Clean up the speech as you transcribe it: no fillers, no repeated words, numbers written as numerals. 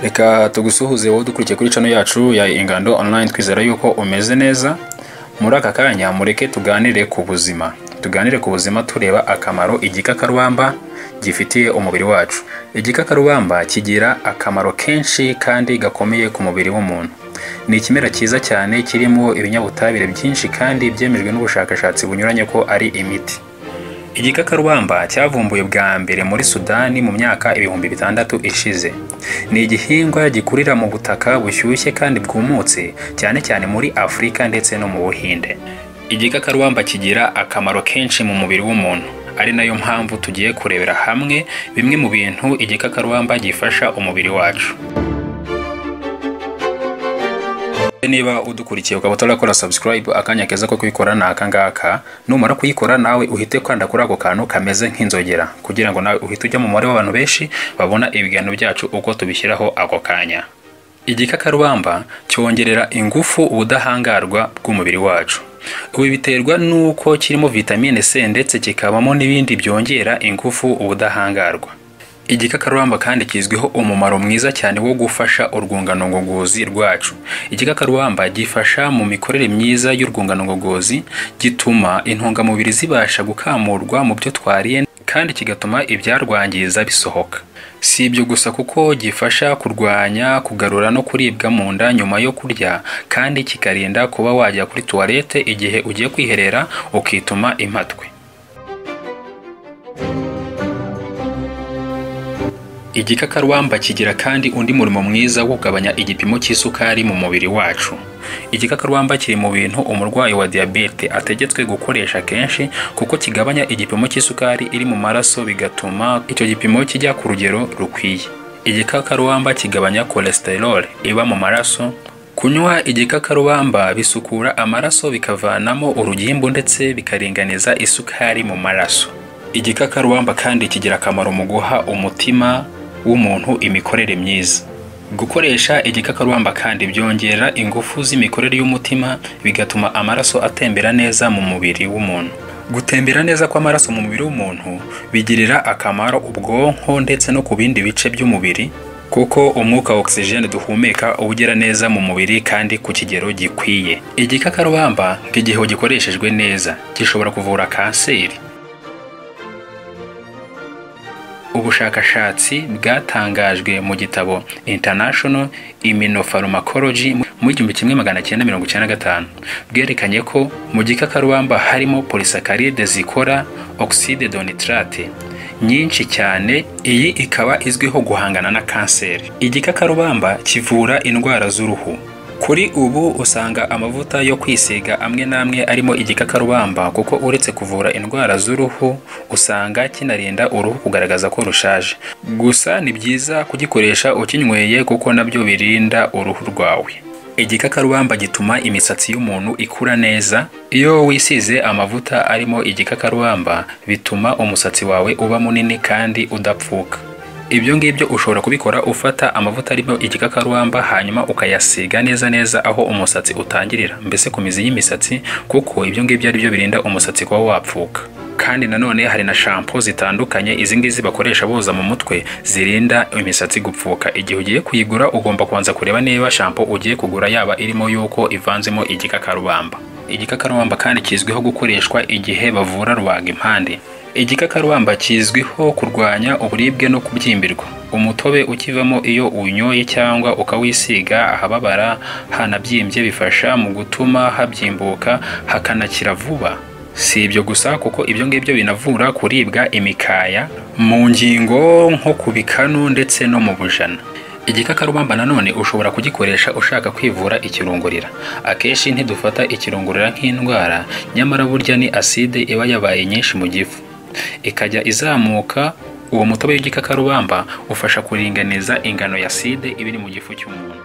Reka tugusuhuze wowe dukurikiye kuri channel yacu ya Ingando Online, twizera yuko umeze neza. Muri aka kanya mureke tuganire ku buzima. Tuganire ku buzima tureba akamaro igikakarubamba gifitiye umubiri wacu. Igikakarubamba kigira akamaro kenshi kandi gakomeye ku mubiri w'umuntu. Ni ikimera cyiza cyane kirimo ibinyabutabire byinshi kandi byemejwe n'ubushakashatsi bunyuranye ko ari imiti. Igikakarubamba cyavumbuye bwa mbere muri Sudani mu myaka 600 ishize. Ni igihingwa gikurira mu butaka bushyushye kandi bwumutse, cyane cyane muri Afrika ndetse no mu Buhinde. Igikakarubamba kigira akamaro kenshi mu mubiri w'umuntu, ari nayo mpamvu tugiye kurebera hamwe bimwe mu bintu igikakarubamba gifasha umubiri wacu. Niba udukurikiye ukaba utarakora subscribe, akanya keza ko kuyikora na akangaka. Numara kuyikora nawe uhite kwanda kuri ako kantu kameze nk'inzogera, kugira ngo nawe uhite ujya mu mubare w'abantu benshi babona ibiganiro byacu uko tubishyiraho ako kanya. Igikakarubamba cyongerera ingufu ubudahangarwa bw'umubiri wacu. Ibi biterwa nuko kirimo vitamine C ndetse kikabamo n'ibindi byongera ingufu ubudahangarwa. Igikakarubamba kandi kizwiho umumaro mwiza cyane wo gufasha urwungano ngogozi rwacu. Igikakarubamba gifasha mu mikorere myiza y'urwungano ngogozi, gituma intungamubiri zibasha gukamurwa mu byo twariye kandi kigatuma ibyarwangiza bisohoka. Si ibyo gusa kuko gifasha kurwanya, kugarura no kuribwa mu nda nyuma yo kurya, kandi kikarinda kuba wajya kuri toilette igihe ugiye kwiherera ukituma impatwe. Igikakarubamba kigira kandi undi murimo mwiza wo kugabanya igipimo cy'isukari mu mubiri wacu. Igikakarubamba kiri mu bintu umurwayi wa diabete ategetswe gukoresha kenshi kuko kigabanya igipimo cy'isukari iri mu maraso, bigatuma icyo gipimo kijya ku rugero rukwiye. Igikakarubamba kigabanya cholesterol iba mu maraso. Kunywa igikakarubamba bisukura amaraso, bikavanamo urugimbu ndetse bikaringaniza isukari mu maraso. Igikakarubamba kandi kigira akamaro mu guha umutima w'umuntu imikorere myiza. Gukoresha igikakarubamba kandi byongera ingufu z'imikorere y'umutima, bigatuma amaraso atembera neza mu mubiri w'umuntu. Gutembera neza kw'amaraso mu mubiri w'umuntu bigirira akamaro ubwonko ndetse no ku bindi bice by'umubiri, kuko umwuka wa oxygene duhumeka ugera neza mu mubiri kandi ku kigero gikwiye. Igikakarubamba nk'igihe gikoreshejwe neza gishobora kuvura kanseri. Ubushakashatsi bwatangajwe mu gitabo International Immunopharmacology mu 1995 bwerekanye ko mu gikakarubamba harimo polysaccharide zikora oxide de nitrate nyinshi cyane. Iyi ikaba izwiho guhangana na kanseri. Igikakarubamba kivura indwara z'uruhu. Kuri ubu usanga amavuta yo kwisiga amwe namwe arimo igikakarubamba, kuko uretse kuvura indwara z'uruhu usanga kinarinda uruhu kugaragaza ko rushaje. Gusa ni byiza kugikoresha ukinyweye kuko nabyo birinda uruhu rwawe. Igikakarubamba gituma imisatsi y'umuntu ikura neza. Iyo wisize amavuta arimo igikakarubamba bituma umusatsi wawe uba munini kandi udapfuka. Ibyo ngibyo ushobora kubikora ufata amavuta arimo igikakarubamba hanyuma ukayasiga neza aho umusatsi utangirira, mbese ku mizi y'imisatsi, kuko ibyo ngibyo ari byo birinda umusatsi kuba wapfuka. Kandi nanone hari na shampoo zitandukanye izi ngizi bakoresha boza mu mutwe zirinda imisatsi gupfuka. Igihe ugiye kuyigura ugomba kubanza kureba niba shampoo ugiye kugura yaba irimo yuko ivanzemo igikakarubamba. Igikakarubamba kandi kizwiho gukoreshwa igihe bavura rubagimpande. Igikakarubamba kizwiho kurwanya uburibwe no kubyimbirwa. Umutobe ukivamo iyo unyoye cyangwa ukawisiga ahababara hanabyimbye bifasha mu gutuma habyimbuka hakanakira vuba. Si ibyo gusa kuko ibyo ngibyo binavura kuribwa imikaya mu ngingo nko ku bikanu ndetse no mu bujana. Igikakarubamba nanone ushobora kugikoresha ushaka kwivura ikirungurira. Akenshi ntidufata ikirungurira nk'indwara, nyamara burya ni acide iba yabaye nyinshi mu gifu ikajya izamuka. Uwo mutobe w'igikakarubamba ufasha kuringaniza ingano ya acide ibiri mu gifu cy'umuntu.